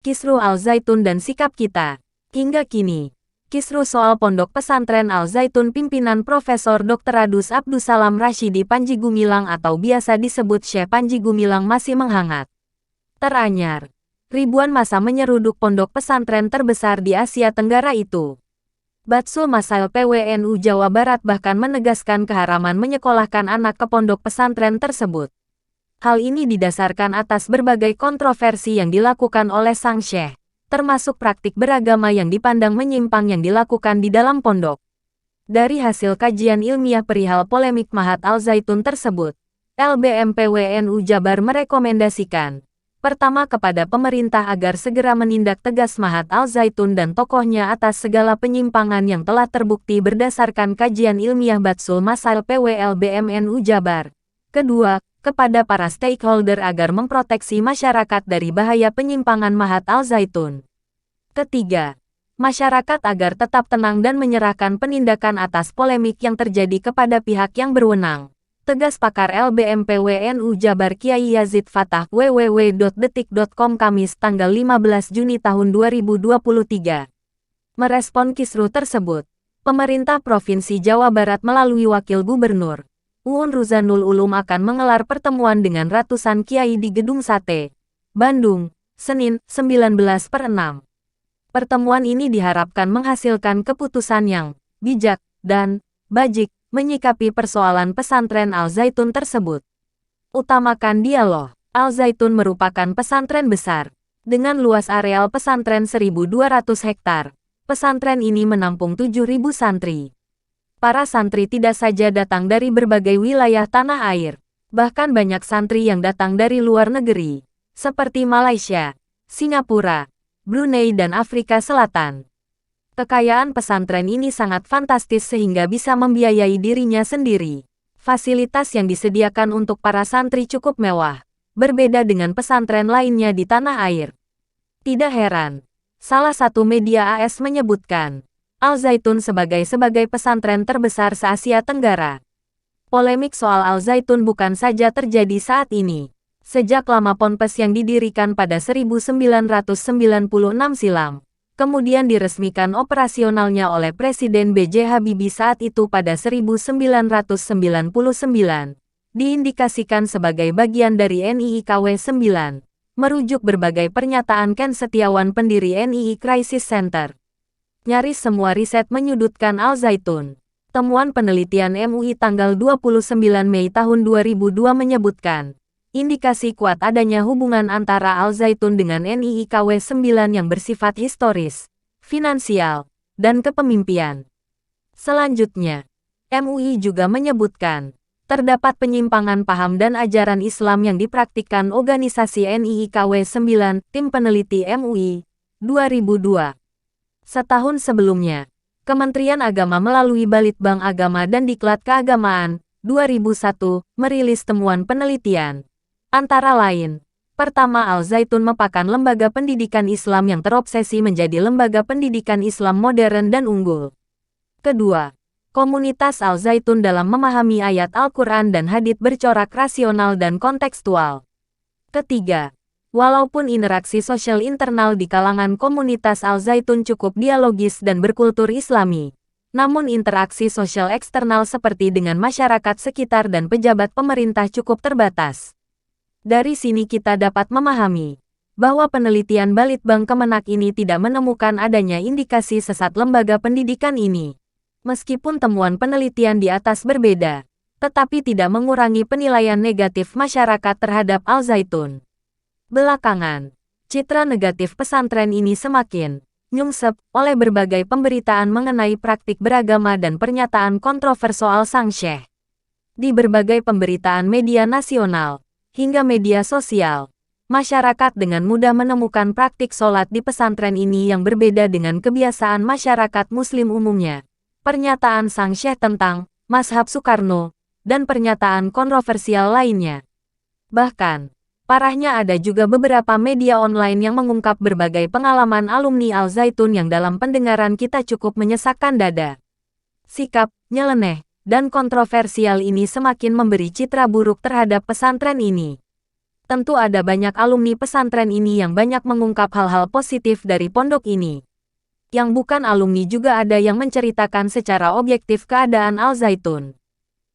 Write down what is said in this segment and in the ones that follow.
Kisruh Al-Zaitun dan sikap kita. Hingga kini, kisruh soal pondok pesantren Al-Zaitun pimpinan Profesor Dr. Adus Abdussalam Rashidi Panji Gumilang atau biasa disebut Syekh Panji Gumilang masih menghangat. Teranyar, ribuan massa menyeruduk pondok pesantren terbesar di Asia Tenggara itu. Batsul Masail PWNU Jawa Barat bahkan menegaskan keharaman menyekolahkan anak ke pondok pesantren tersebut. Hal ini didasarkan atas berbagai kontroversi yang dilakukan oleh sang syekh, termasuk praktik beragama yang dipandang menyimpang yang dilakukan di dalam pondok. Dari hasil kajian ilmiah perihal polemik Mahat Al-Zaitun tersebut, LBM PWNU Jabar merekomendasikan, pertama kepada pemerintah agar segera menindak tegas Mahat Al-Zaitun dan tokohnya atas segala penyimpangan yang telah terbukti berdasarkan kajian ilmiah Batsul Masail PWLBMNU Jabar. Kedua, kepada para stakeholder agar memproteksi masyarakat dari bahaya penyimpangan Mahat Al-Zaitun. Ketiga, masyarakat agar tetap tenang dan menyerahkan penindakan atas polemik yang terjadi kepada pihak yang berwenang. Tegas pakar LBM PWNU Jabar Kiai Yazid Fatah www.detik.com Kamis tanggal 15 Juni tahun 2023. Merespon kisruh tersebut, pemerintah Provinsi Jawa Barat melalui Wakil Gubernur Uun Ruzanul Ulum akan mengelar pertemuan dengan ratusan kiai di Gedung Sate, Bandung, Senin, 19/6. Pertemuan ini diharapkan menghasilkan keputusan yang bijak dan bajik menyikapi persoalan pesantren Al-Zaitun tersebut. Utamakan dialog. Al-Zaitun merupakan pesantren besar. Dengan luas areal pesantren 1.200 hektar, pesantren ini menampung 7.000 santri. Para santri tidak saja datang dari berbagai wilayah tanah air, bahkan banyak santri yang datang dari luar negeri, seperti Malaysia, Singapura, Brunei dan Afrika Selatan. Kekayaan pesantren ini sangat fantastis sehingga bisa membiayai dirinya sendiri. Fasilitas yang disediakan untuk para santri cukup mewah, berbeda dengan pesantren lainnya di tanah air. Tidak heran, salah satu media AS menyebutkan Al-Zaitun sebagai pesantren terbesar se-Asia Tenggara. Polemik soal Al-Zaitun bukan saja terjadi saat ini. Sejak lama Ponpes yang didirikan pada 1996 silam, kemudian diresmikan operasionalnya oleh Presiden B.J. Habibie saat itu pada 1999, diindikasikan sebagai bagian dari NII-KW 9, merujuk berbagai pernyataan Ken Setiawan pendiri NII Crisis Center. Nyaris semua riset menyudutkan Al-Zaitun. Temuan penelitian MUI tanggal 29 Mei tahun 2002 menyebutkan, indikasi kuat adanya hubungan antara Al-Zaitun dengan NII-KW 9 yang bersifat historis, finansial, dan kepemimpinan. Selanjutnya, MUI juga menyebutkan, terdapat penyimpangan paham dan ajaran Islam yang dipraktikkan organisasi NII-KW 9, tim peneliti MUI, 2002. Setahun sebelumnya, Kementerian Agama melalui Balitbang Agama dan Diklat Keagamaan, 2001, merilis temuan penelitian. Antara lain, pertama Al-Zaitun merupakan lembaga pendidikan Islam yang terobsesi menjadi lembaga pendidikan Islam modern dan unggul. Kedua, komunitas Al-Zaitun dalam memahami ayat Al-Quran dan hadits bercorak rasional dan kontekstual. Ketiga, walaupun interaksi sosial internal di kalangan komunitas Al-Zaitun cukup dialogis dan berkultur Islami, namun interaksi sosial eksternal seperti dengan masyarakat sekitar dan pejabat pemerintah cukup terbatas. Dari sini kita dapat memahami bahwa penelitian Balitbang Kemenak ini tidak menemukan adanya indikasi sesat lembaga pendidikan ini. Meskipun temuan penelitian di atas berbeda, tetapi tidak mengurangi penilaian negatif masyarakat terhadap Al-Zaitun. Belakangan, citra negatif pesantren ini semakin nyungsep oleh berbagai pemberitaan mengenai praktik beragama dan pernyataan kontroversial sang syekh. Di berbagai pemberitaan media nasional hingga media sosial, masyarakat dengan mudah menemukan praktik sholat di pesantren ini yang berbeda dengan kebiasaan masyarakat Muslim umumnya. Pernyataan sang syekh tentang mazhab Soekarno dan pernyataan kontroversial lainnya. Bahkan, parahnya ada juga beberapa media online yang mengungkap berbagai pengalaman alumni Al-Zaitun yang dalam pendengaran kita cukup menyesakkan dada. Sikap nyeleneh dan kontroversial ini semakin memberi citra buruk terhadap pesantren ini. Tentu ada banyak alumni pesantren ini yang banyak mengungkap hal-hal positif dari pondok ini. Yang bukan alumni juga ada yang menceritakan secara objektif keadaan Al-Zaitun.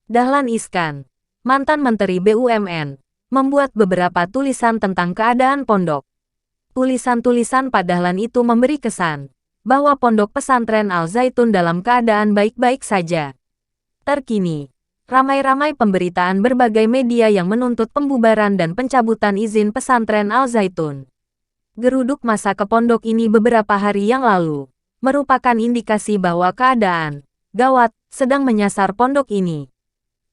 Dahlan Iskan, mantan Menteri BUMN, membuat beberapa tulisan tentang keadaan pondok. Tulisan-tulisan Pak Dahlan itu memberi kesan bahwa pondok pesantren Al-Zaitun dalam keadaan baik-baik saja. Terkini, ramai-ramai pemberitaan berbagai media yang menuntut pembubaran dan pencabutan izin pesantren Al-Zaitun. Geruduk massa ke pondok ini beberapa hari yang lalu merupakan indikasi bahwa keadaan gawat sedang menyasar pondok ini.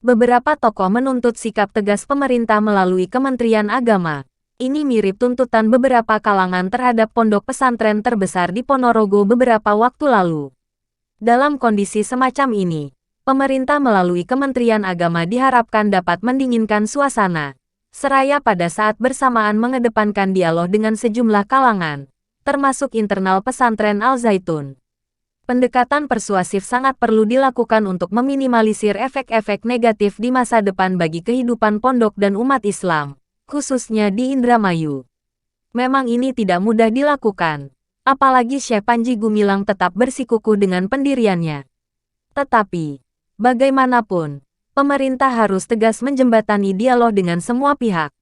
Beberapa tokoh menuntut sikap tegas pemerintah melalui Kementerian Agama. Ini mirip tuntutan beberapa kalangan terhadap pondok pesantren terbesar di Ponorogo beberapa waktu lalu. Dalam kondisi semacam ini, pemerintah melalui Kementerian Agama diharapkan dapat mendinginkan suasana, seraya pada saat bersamaan mengedepankan dialog dengan sejumlah kalangan, termasuk internal pesantren Al-Zaitun. Pendekatan persuasif sangat perlu dilakukan untuk meminimalisir efek-efek negatif di masa depan bagi kehidupan pondok dan umat Islam, khususnya di Indramayu. Memang ini tidak mudah dilakukan, apalagi Syekh Panji Gumilang tetap bersikukuh dengan pendiriannya. Tetapi, bagaimanapun, pemerintah harus tegas menjembatani dialog dengan semua pihak.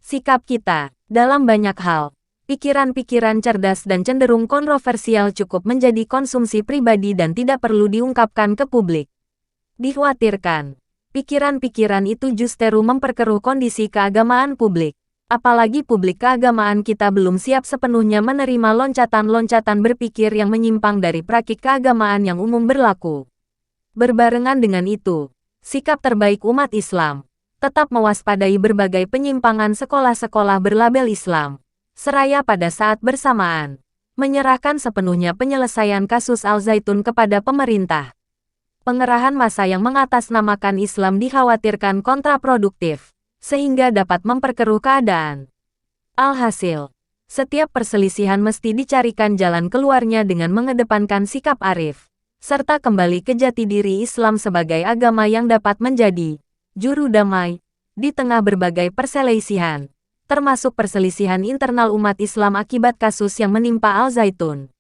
Sikap kita, dalam banyak hal, pikiran-pikiran cerdas dan cenderung kontroversial cukup menjadi konsumsi pribadi dan tidak perlu diungkapkan ke publik. Dikhawatirkan, pikiran-pikiran itu justru memperkeruh kondisi keagamaan publik. Apalagi publik keagamaan kita belum siap sepenuhnya menerima loncatan-loncatan berpikir yang menyimpang dari praktik keagamaan yang umum berlaku. Berbarengan dengan itu, sikap terbaik umat Islam tetap mewaspadai berbagai penyimpangan sekolah-sekolah berlabel Islam, seraya pada saat bersamaan menyerahkan sepenuhnya penyelesaian kasus Al-Zaitun kepada pemerintah. Pengerahan massa yang mengatasnamakan Islam dikhawatirkan kontraproduktif, sehingga dapat memperkeruh keadaan. Alhasil, setiap perselisihan mesti dicarikan jalan keluarnya dengan mengedepankan sikap arif, serta kembali ke jati diri Islam sebagai agama yang dapat menjadi juru damai di tengah berbagai perselisihan, termasuk perselisihan internal umat Islam akibat kasus yang menimpa Al-Zaitun.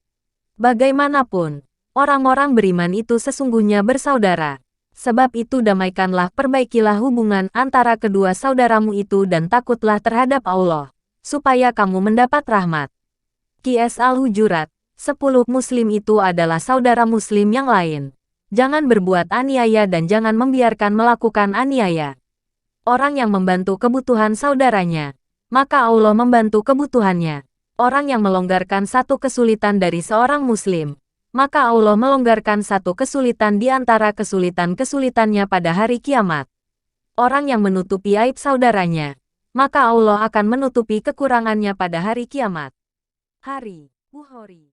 Bagaimanapun, orang-orang beriman itu sesungguhnya bersaudara. Sebab itu damaikanlah, perbaikilah hubungan antara kedua saudaramu itu dan takutlah terhadap Allah, supaya kamu mendapat rahmat. Qs Al-Hujurat 10. Muslim itu adalah saudara muslim yang lain. Jangan berbuat aniaya dan jangan membiarkan melakukan aniaya. Orang yang membantu kebutuhan saudaranya, maka Allah membantu kebutuhannya. Orang yang melonggarkan satu kesulitan dari seorang muslim, maka Allah melonggarkan satu kesulitan di antara kesulitan-kesulitannya pada hari kiamat. Orang yang menutupi aib saudaranya, maka Allah akan menutupi kekurangannya pada hari kiamat. Hari Bukhari.